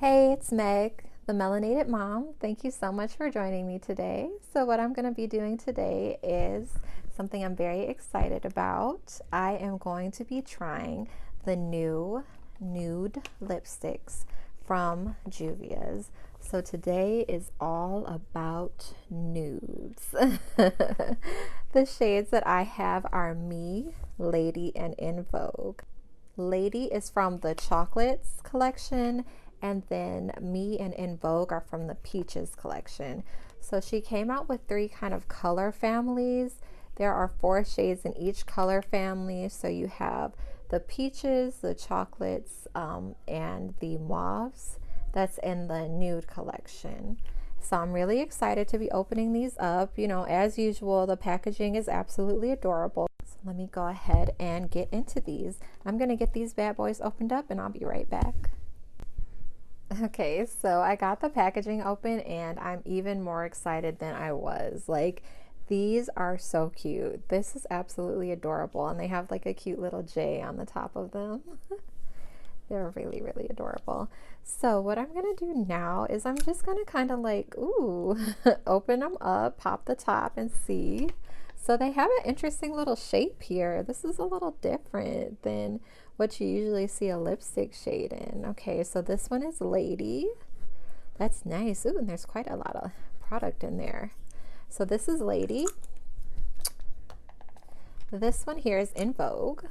Hey, it's Meg, the melanated mom. Thank you so much for joining me today. So what I'm going to be doing today is something I'm very excited about. I am going to be trying the new nude lipsticks from Juvias. So today is all about nudes. The shades that I have are Me, Lady, and In Vogue. Lady is from the Chocolates collection, and then Me and In Vogue are from the Peaches collection. So she came out with 3 kind of color families. There are 4 shades in each color family. So you have the peaches, the chocolates, and the mauves. That's in the Nude collection. So I'm really excited to be opening these up. You know, as usual, the packaging is absolutely adorable. So let me go ahead and get into these. I'm gonna get these bad boys opened up and I'll be right back. Okay, so I got the packaging open and I'm even more excited than I was. Like, these are so cute. This is absolutely adorable, and they have like a cute little J on the top of them. They're really, really adorable. So what I'm gonna do now is I'm just gonna kind of like, ooh, open them up, pop the top and see. So they have an interesting little shape here. This is a little different than what you usually see a lipstick shade in. Okay, so this one is Lady. That's nice. Ooh, and there's quite a lot of product in there. So this is Lady. This one here is In Vogue.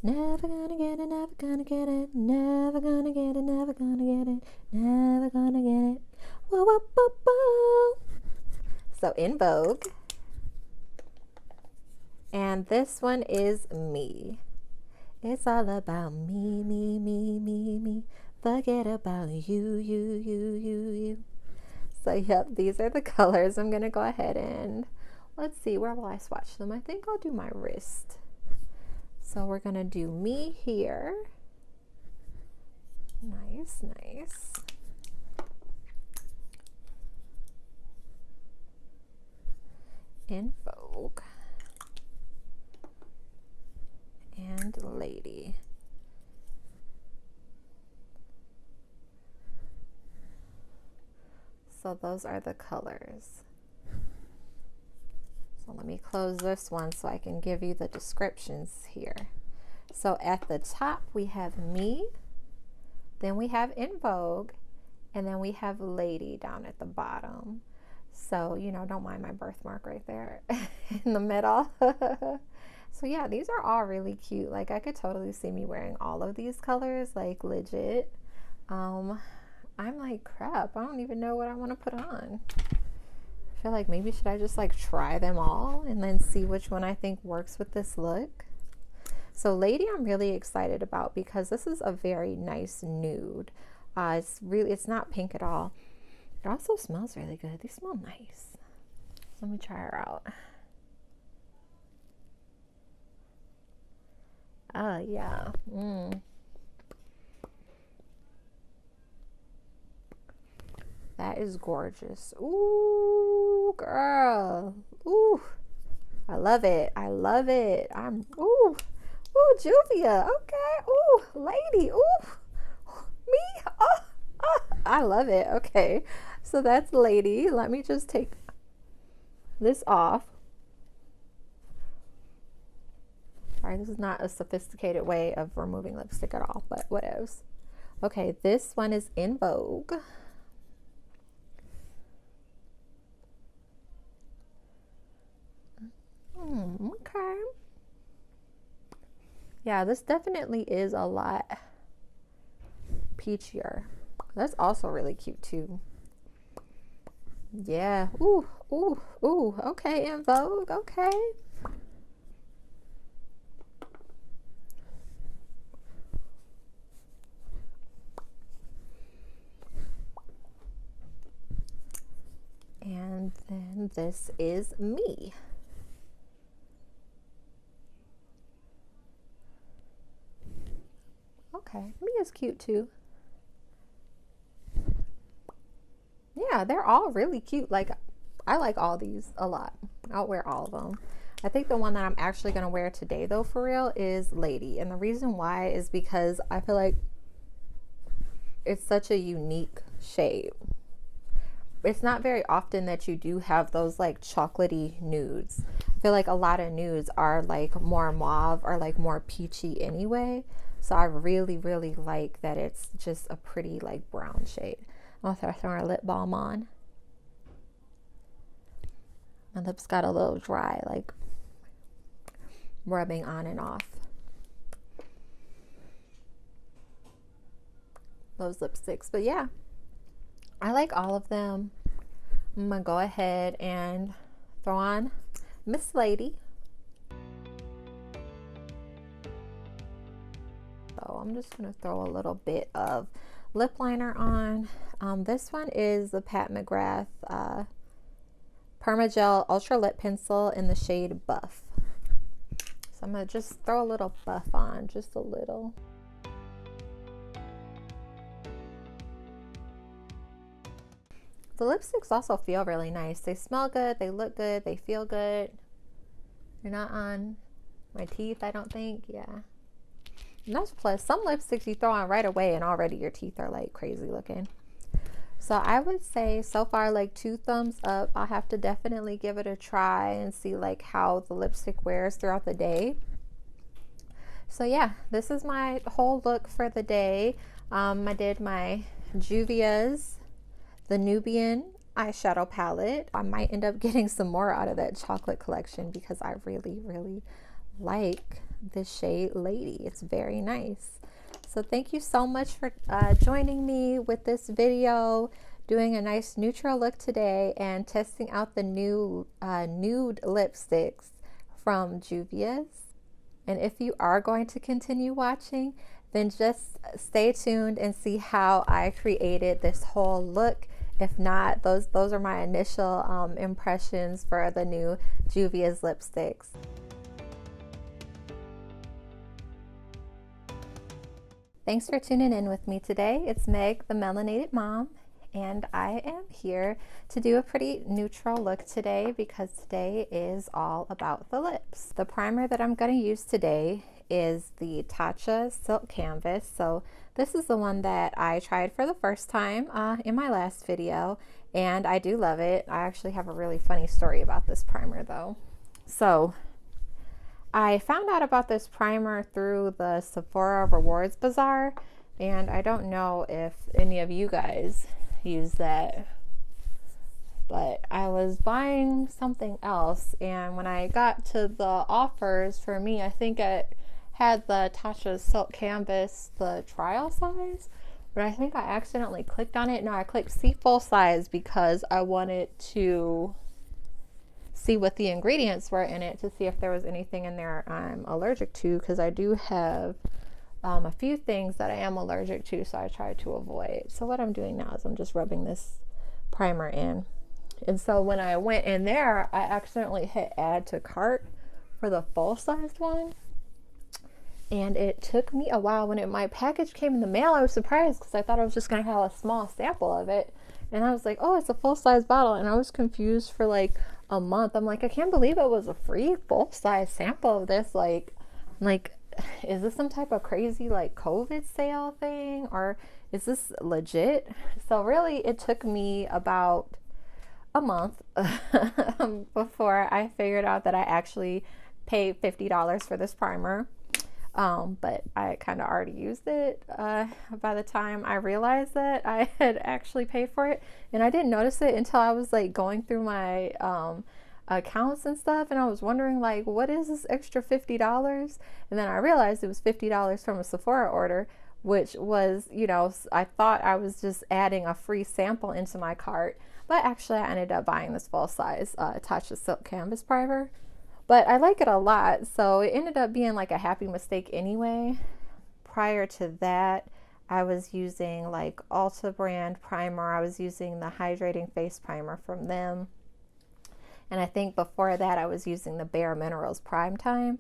Never gonna get it, never gonna get it, never gonna get it, never gonna get it, never gonna get it. Whoa, whoa, whoa, whoa. So In Vogue. And this one is Me. It's all about me, me, me, me, me. Forget about you, you, you, you, you. So yep, these are the colors. I'm gonna go ahead and let's see, where will I swatch them? I think I'll do my wrist. So we're gonna do Me here. Nice, nice. In Vogue. And Lady. So those are the colors. So let me close this one so I can give you the descriptions here. So at the top we have Me, then we have In Vogue, and then we have Lady down at the bottom. So, you know, don't mind my birthmark right there in the middle. So yeah, these are all really cute. Like, I could totally see me wearing all of these colors, like legit. I'm like, crap, I don't even know what I want to put on. I feel like maybe should I just like try them all and then see which one I think works with this look. So Lady, I'm really excited about because this is a very nice nude. It's not pink at all. It also smells really good. These smell nice. So let me try her out. Yeah. That is gorgeous. Ooh, girl. Ooh, I love it. I love it. Ooh, Juvia. Okay. Ooh, Lady. Ooh, Me. Oh, I love it. Okay. So that's Lady. Let me just take this off. All right, this is not a sophisticated way of removing lipstick at all, but what else? Okay, this one is In Vogue. Okay. Yeah, this definitely is a lot peachier. That's also really cute too. Yeah. Ooh, ooh, ooh. Okay, In Vogue. Okay. And then this is Me. Okay, Me is cute too. Yeah, they're all really cute. Like, I like all these a lot. I'll wear all of them. I think the one that I'm actually going to wear today though, for real, is Lady. And the reason why is because I feel like It's such a unique shade. It's not very often that you do have those like chocolatey nudes. I feel like a lot of nudes are like more mauve or like more peachy anyway. So I really, really like that it's just a pretty like brown shade. I'm gonna throw our lip balm on. My lips got a little dry, like rubbing on and off. Those lipsticks, but yeah, I like all of them. I'm gonna go ahead and throw on Miss Lady. So I'm just gonna throw a little bit of lip liner on. This one is the PatMcGRATH Permagel Ultra Lip Pencil in the shade Buff. So I'm gonna just throw a little buff on, just a little. The lipsticks also feel really nice. They smell good, they look good, they feel good. They're not on my teeth, I don't think. Yeah. And that's a plus. Some lipsticks you throw on right away and already your teeth are like crazy looking. So I would say so far like 2 thumbs up. I'll have to definitely give it a try and see like how the lipstick wears throughout the day. So yeah, this is my whole look for the day. I did my Juvias, the Nubian eyeshadow palette. I might end up getting some more out of that chocolate collection because I really, really like this shade Lady. It's very nice. So thank you so much for joining me with this video, doing a nice neutral look today and testing out the new nude lipsticks from Juvias. And if you are going to continue watching, then just stay tuned and see how I created this whole look. If not, those are my initial impressions for the new Juvia's lipsticks. Thanks for tuning in with me today. It's Meg, the Melanated Mom, and I am here to do a pretty neutral look today because today is all about the lips. The primer that I'm going to use today is the Tatcha Silk Canvas. So this is the one that I tried for the first time in my last video, and I do love it. I actually have a really funny story about this primer though. So I found out about this primer through the Sephora Rewards Bazaar, and I don't know if any of you guys use that, but I was buying something else, and when I got to the offers for me, I think it had the Tatcha Silk Canvas, the trial size, but I think I accidentally clicked on it. No, I clicked see full size because I wanted to see what the ingredients were in it to see if there was anything in there I'm allergic to, because I do have a few things that I am allergic to, so I try to avoid. So what I'm doing now is I'm just rubbing this primer in, and so when I went in there, I accidentally hit add to cart for the full-sized one, and it took me a while. When my package came in the mail, I was surprised because I thought I was just going to have a small sample of it, and I was like, oh, it's a full-size bottle, and I was confused for like a month. I'm like, I can't believe it was a free full-size sample of this. Like is this some type of crazy like COVID sale thing, or is this legit? So really it took me about a month before I figured out that I actually paid $50 for this primer. But I kind of already used it by the time I realized that I had actually paid for it, and I didn't notice it until I was like going through my accounts and stuff, and I was wondering like, what is this extra $50? And then I realized it was $50 from a Sephora order, which was, you know, I thought I was just adding a free sample into my cart, but actually I ended up buying this full size Tatcha Silk Canvas primer. But I like it a lot, so it ended up being like a happy mistake anyway. Prior to that, I was using like Ulta brand primer. I was using the hydrating face primer from them. And I think before that, I was using the Bare Minerals Prime Time.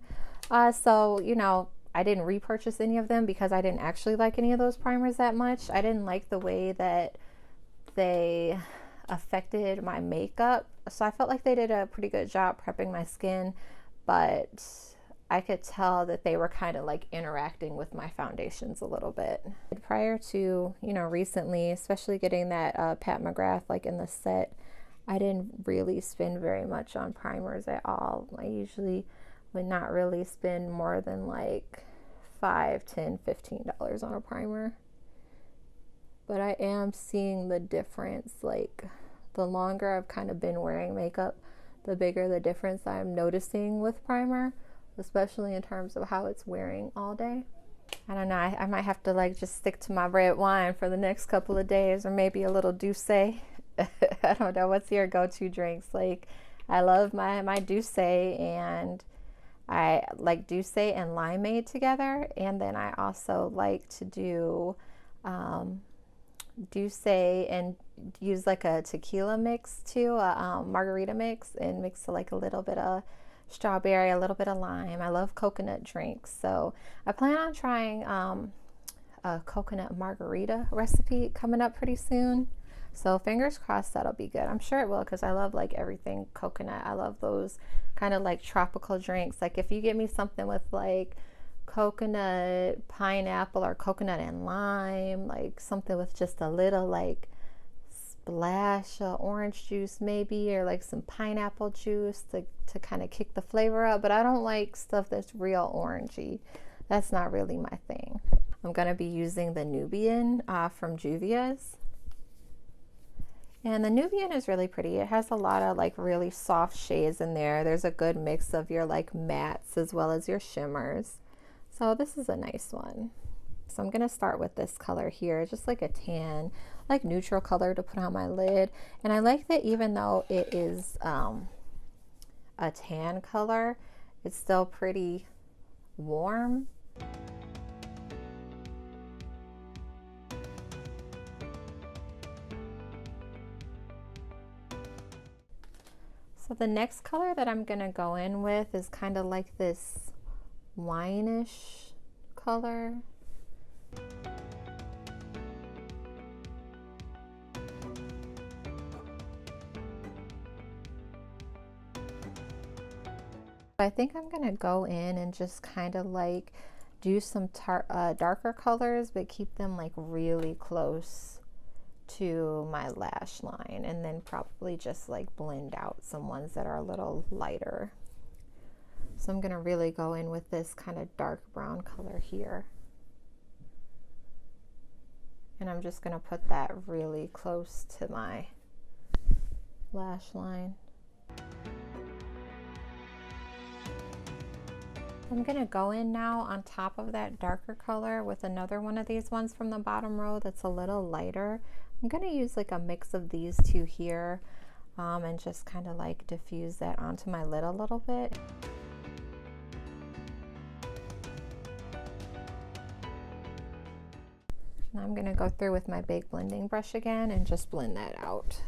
So, you know, I didn't repurchase any of them because I didn't actually like any of those primers that much. I didn't like the way that they affected my makeup, so I felt like they did a pretty good job prepping my skin, but I could tell that they were kind of like interacting with my foundations a little bit. Prior to, you know, recently, especially getting that PatMcGRATH like in the set, I didn't really spend very much on primers at all. I usually would not really spend more than like $5, $10, $15 on a primer. But I am seeing the difference. Like the longer I've kind of been wearing makeup, the bigger the difference I'm noticing with primer, especially in terms of how it's wearing all day. I don't know, I might have to like just stick to my red wine for the next couple of days, or maybe a little Douce. I don't know, what's your go-to drinks? Like I love my Douce, and I like Douce and limeade together, and then I also like to do Douce and use like a tequila mix too, a margarita mix, and mix like a little bit of strawberry, a little bit of lime. I love coconut drinks, so I plan on trying a coconut margarita recipe coming up pretty soon. So fingers crossed that'll be good. I'm sure it will, because I love like everything coconut. I love those kind of like tropical drinks. Like if you get me something with like coconut, pineapple, or coconut and lime, like something with just a little like splash of orange juice maybe, or like some pineapple juice to kind of kick the flavor up. But I don't like stuff that's real orangey. That's not really my thing. I'm gonna be using the Nubiam from Juvias. And the Nubiam is really pretty. It has a lot of like really soft shades in there. There's a good mix of your like mattes as well as your shimmers. So this is a nice one. So I'm gonna start with this color here, just like a tan, like neutral color to put on my lid. And I like that even though it is a tan color, it's still pretty warm. So the next color that I'm gonna go in with is kind of like this wine-ish color. I think I'm gonna go in and just kind of like do some darker colors, but keep them like really close to my lash line, and then probably just like blend out some ones that are a little lighter. So I'm gonna really go in with this kind of dark brown color here, and I'm just gonna put that really close to my lash line. I'm gonna go in now on top of that darker color with another one of these ones from the bottom row that's a little lighter. I'm gonna use like a mix of these two here, and just kind of like diffuse that onto my lid a little bit. Now I'm gonna go through with my big blending brush again and just blend that out.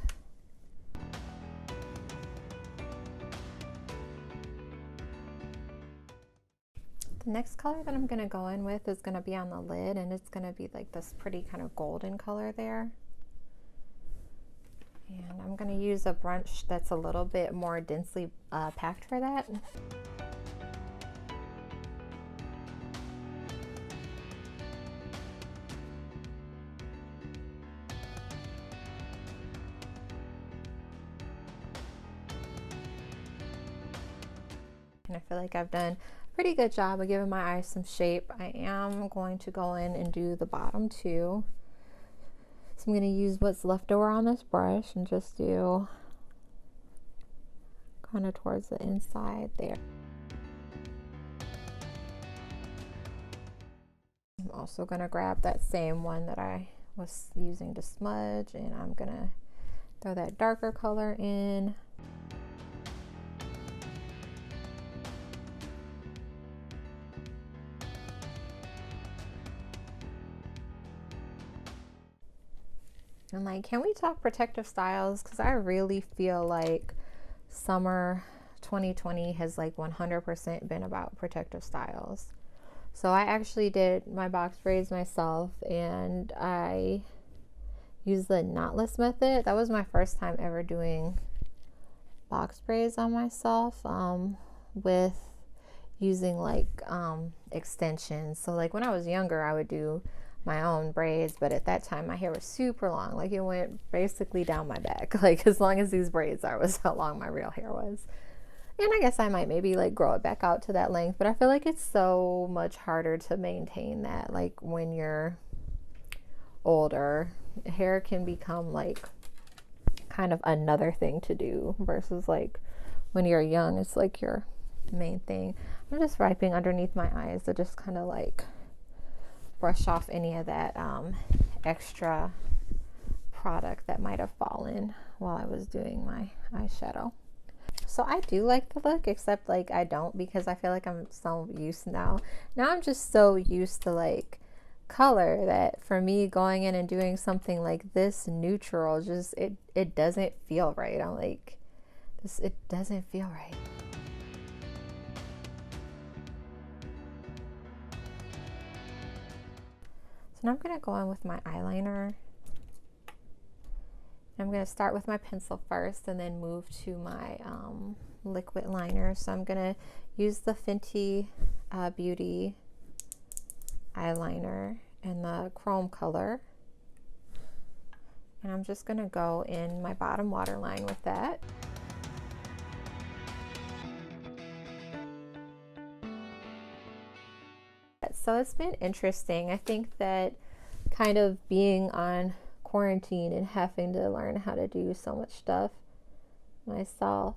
The next color that I'm gonna go in with is gonna be on the lid, and it's gonna be like this pretty kind of golden color there. And I'm gonna use a brush that's a little bit more densely packed for that. And I feel like I've done a pretty good job of giving my eyes some shape. I am going to go in and do the bottom two. So I'm going to use what's left over on this brush and just do kind of towards the inside there. I'm also going to grab that same one that I was using to smudge, and I'm going to throw that darker color in. And like, can we talk protective styles? Because I really feel like summer 2020 has like 100% been about protective styles. So I actually did my box braids myself, and I used the knotless method. That was my first time ever doing box braids on myself, with, using like extensions. So like when I was younger, I would do my own braids, but at that time my hair was super long. Like it went basically down my back. Like as long as these braids are was how long my real hair was. And I guess I might maybe like grow it back out to that length, but I feel like it's so much harder to maintain that. Like when you're older, hair can become like kind of another thing to do versus like when you're young, it's like your main thing. I'm just wiping underneath my eyes to just kind of like brush off any of that extra product that might have fallen while I was doing my eyeshadow. So I do like the look, except like I don't, because I feel like I'm so used now. Now I'm just so used to like color that for me going in and doing something like this neutral, just it doesn't feel right. I'm like, it doesn't feel right. So now I'm gonna go in with my eyeliner. I'm going to start with my pencil first and then move to my liquid liner. So I'm going to use the Fenty Beauty eyeliner in the chrome color. And I'm just going to go in my bottom waterline with that. So it's been interesting. I think that kind of being on quarantine and having to learn how to do so much stuff myself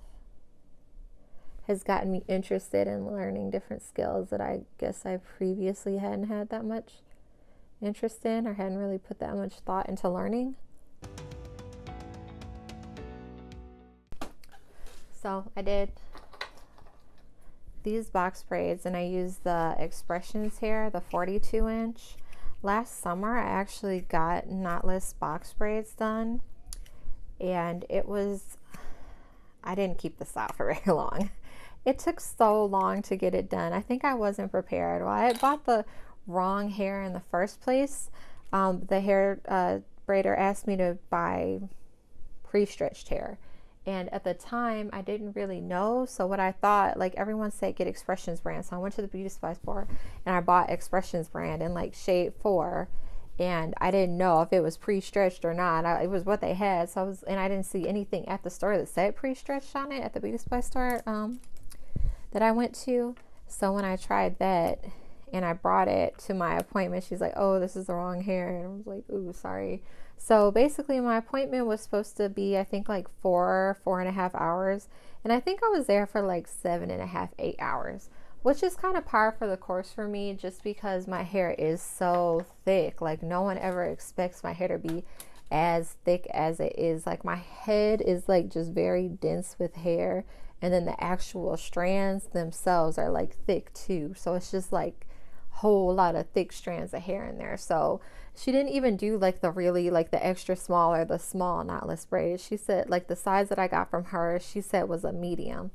has gotten me interested in learning different skills that I guess I previously hadn't had that much interest in or hadn't really put that much thought into learning. So I did these box braids and I used the Expressions hair, the 42-inch. Last summer, I actually got knotless box braids done, and it was, I didn't keep this out for very long. It took so long to get it done. I think I wasn't prepared. Well, I had bought the wrong hair in the first place. The hair braider asked me to buy pre-stretched hair. And at the time, I didn't really know. So what I thought, like everyone said, get Expressions brand. So I went to the beauty supply store and I bought Expressions brand in like shade 4. And I didn't know if it was pre-stretched or not. It was what they had. So and I didn't see anything at the store that said pre-stretched on it at the beauty supply store that I went to. So when I tried that and I brought it to my appointment, she's like, oh, this is the wrong hair. And I was like, ooh, sorry. So basically my appointment was supposed to be, I think like 4.5 hours. And I think I was there for like 7.5, 8 hours, which is kind of par for the course for me just because my hair is so thick. Like no one ever expects my hair to be as thick as it is. Like my head is like just very dense with hair. And then the actual strands themselves are like thick too. So it's just like a whole lot of thick strands of hair in there. So she didn't even do like the really like the extra small or the small knotless braids. She said like the size that I got from her, she said was a medium.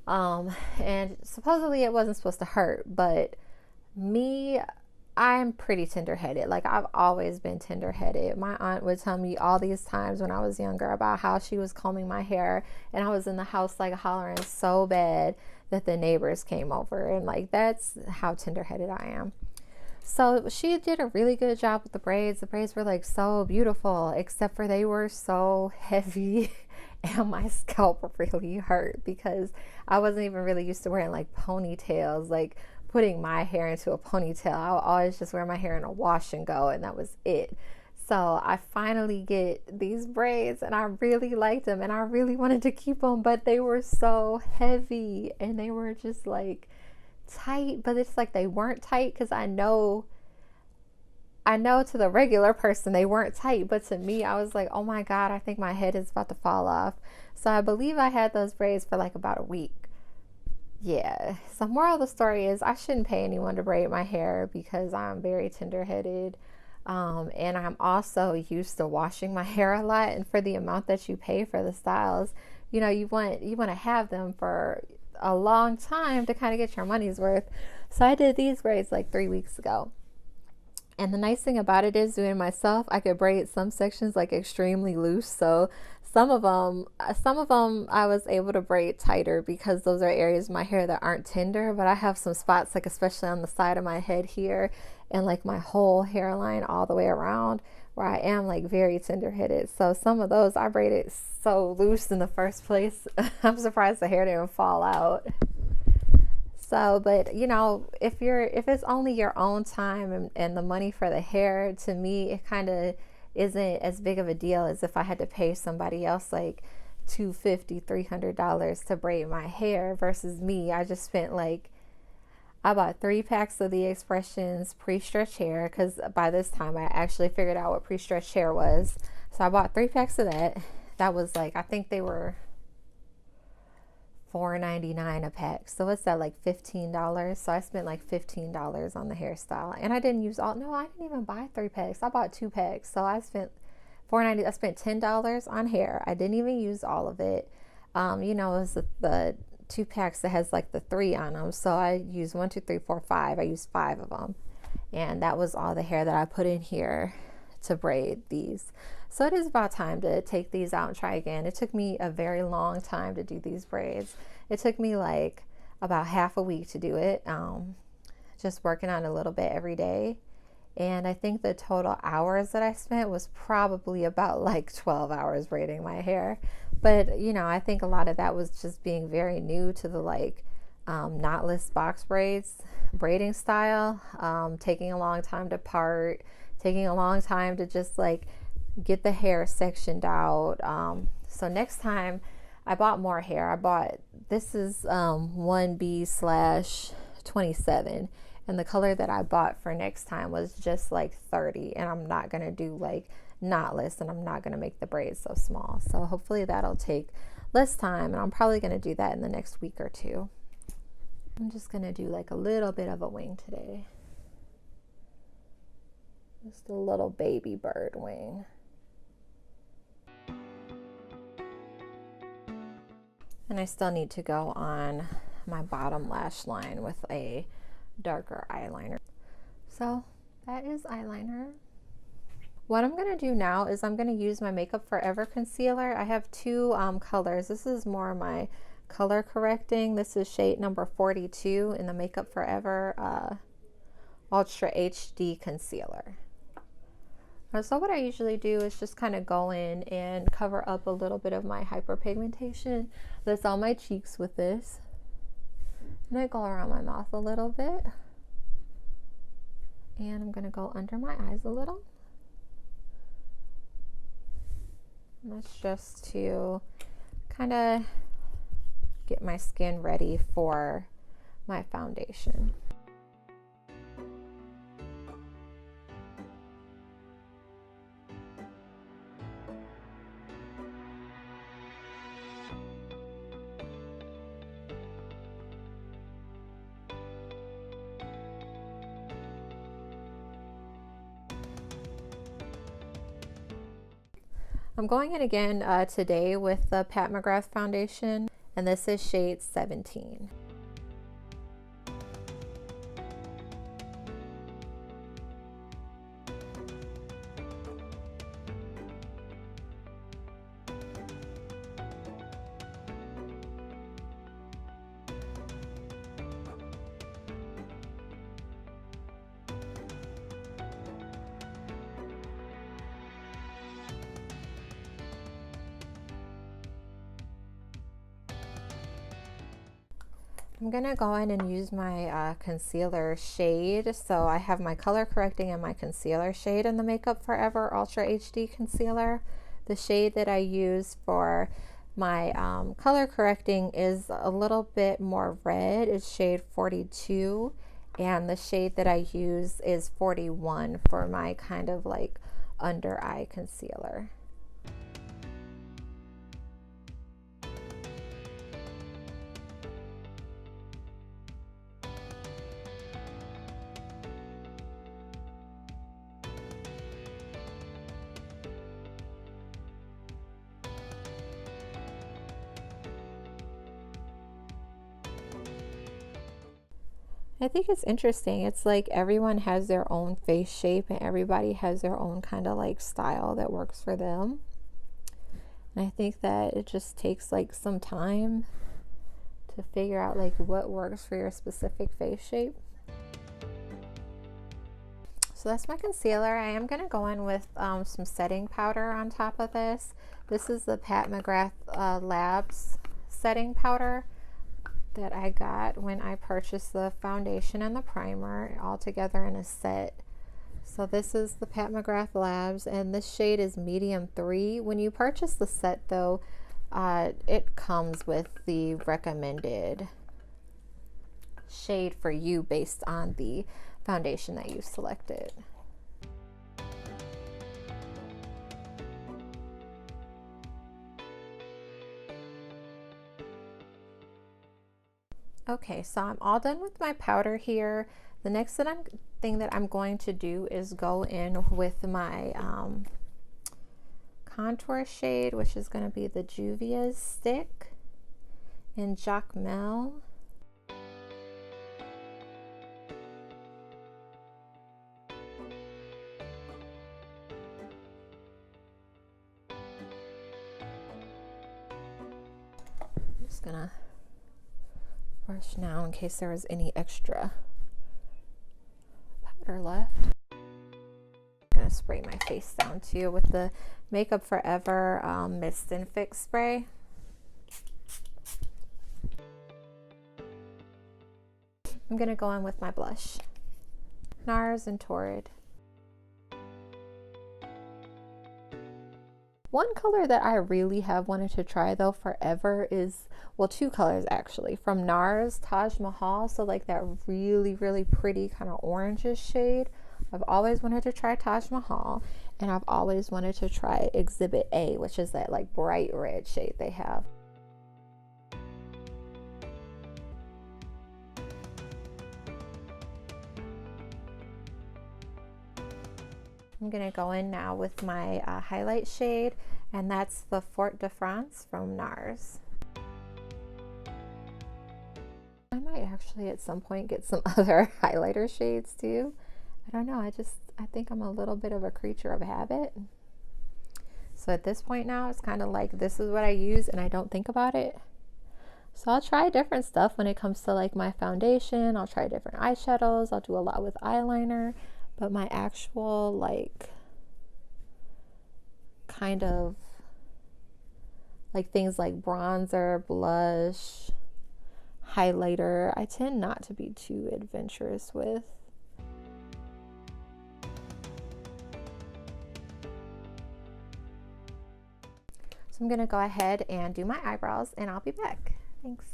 And supposedly it wasn't supposed to hurt, but me, I'm pretty tender-headed. Like I've always been tender-headed. My aunt would tell me all these times when I was younger about how she was combing my hair and I was in the house like hollering so bad that the neighbors came over, and like that's how tender-headed I am. So she did a really good job with the braids. The braids were like so beautiful, except for they were so heavy and my scalp really hurt because I wasn't even really used to wearing like ponytails, like putting my hair into a ponytail. I would always just wear my hair in a wash and go, and that was it. So I finally get these braids and I really liked them and I really wanted to keep them, but they were so heavy and they were just like tight, but it's like they weren't tight because I know to the regular person they weren't tight, but to me I was like, oh my god, I think my head is about to fall off. So I believe I had those braids for like about a week. Yeah, so moral of the story is I shouldn't pay anyone to braid my hair because I'm very tender-headed, and I'm also used to washing my hair a lot, and for the amount that you pay for the styles, you know, you want to have them for a long time to kind of get your money's worth. So I did these braids like 3 weeks ago, And the nice thing about it is doing it myself, I could braid some sections like extremely loose. So some of them I was able to braid tighter because those are areas of my hair that aren't tender. But I have some spots, like especially on the side of my head here and like my whole hairline all the way around, where I am like very tender-headed. So some of those I braided so loose in the first place. I'm surprised the hair didn't fall out. So, but you know, if it's only your own time and the money for the hair, to me, it kind of isn't as big of a deal as if I had to pay somebody else like $250, $300 to braid my hair versus me. I just spent like, I bought 3 packs of the Expressions pre-stretch hair because by this time I actually figured out what pre-stretch hair was. So I bought 3 packs of that. That was like, I think they were $4.99 a pack. So what's that, like $15? So I spent like $15 on the hairstyle, and I didn't use all. No, I didn't even buy 3 packs. I bought 2 packs. So I spent $4.90. I spent $10 on hair. I didn't even use all of it. You know, it was the 2 packs that has like the 3 on them. So I used 1, 2, 3, 4, 5. I used 5 of them, and that was all the hair that I put in here to braid these. So it is about time to take these out and try again. It took me a very long time to do these braids. It took me like about half a week to do it, just working on it a little bit every day. And I think the total hours that I spent was probably about like 12 hours braiding my hair. But you know, I think a lot of that was just being very new to the like knotless box braids braiding style, taking a long time to part, taking a long time to just like get the hair sectioned out. So next time I bought more hair. I bought, this is 1B/27, and the color that I bought for next time was just like 30, and I'm not gonna do like knotless, and I'm not gonna make the braids so small. So hopefully that'll take less time, and I'm probably gonna do that in the next week or two. I'm just gonna do like a little bit of a wing today. Just a little baby bird wing. And I still need to go on my bottom lash line with a darker eyeliner. So that is eyeliner. What I'm going to do now is I'm going to use my Makeup Forever concealer. I have 2 colors. This is more my color correcting. This is shade number 42 in the Makeup Forever Ultra HD concealer. So what I usually do is just kind of go in and cover up a little bit of my hyperpigmentation that's on my cheeks with this. And I go around my mouth a little bit. And I'm going to go under my eyes a little. And that's just to kind of get my skin ready for my foundation. I'm going in again today with the PatMcGRATH foundation, and this is shade 17. I'm gonna go in and use my concealer shade. So I have my color correcting and my concealer shade in the Makeup Forever Ultra HD concealer. The shade that I use for my color correcting is a little bit more red. It's shade 42, and the shade that I use is 41 for my kind of like under eye concealer. I think it's interesting. It's like everyone has their own face shape and everybody has their own kind of like style that works for them. And I think that it just takes like some time to figure out like what works for your specific face shape. So that's my concealer. I am going to go in with some setting powder on top of this. This is the PatMcGRATH Labs setting powder that I got when I purchased the foundation and the primer all together in a set. So this is the PatMcGRATH Labs, and this shade is medium 3. When you purchase the set though, it comes with the recommended shade for you based on the foundation that you selected. Okay, so I'm all done with my powder here. The next thing that I'm going to do is go in with my contour shade, which is going to be the Juvia's stick in Jacmel. I'm just gonna brush now in case there was any extra powder left. I'm gonna spray my face down too with the Makeup Forever Mist and Fix spray. I'm gonna go in with my blush, NARS and Torrid. One color that I really have wanted to try though forever is, well, two colors actually, from NARS, Taj Mahal. So like that really pretty kind of orangish shade. I've always wanted to try Taj Mahal, and I've always wanted to try Exhibit A, which is that like bright red shade they have. I'm gonna go in now with my highlight shade, and that's the Fort de France from NARS. I might actually at some point get some other highlighter shades too. I don't know, I think I'm a little bit of a creature of habit. So at this point now, it's kind of like this is what I use and I don't think about it. So I'll try different stuff when it comes to like my foundation. I'll try different eyeshadows. I'll do a lot with eyeliner. But my actual like kind of like things like bronzer, blush, highlighter, I tend not to be too adventurous with. So I'm gonna go ahead and do my eyebrows and I'll be back. Thanks.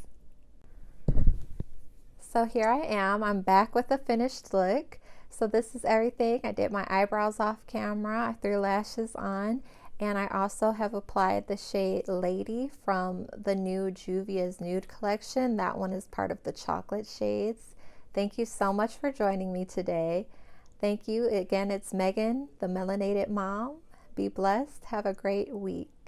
So here I am, I'm back with a finished look. So this is everything. I did my eyebrows off camera, I threw lashes on, and I also have applied the shade Lady from the new Juvia's Nude collection. That one is part of the chocolate shades. Thank you so much for joining me today. Thank you. Again, it's Megan, the Melanated Mom. Be blessed. Have a great week.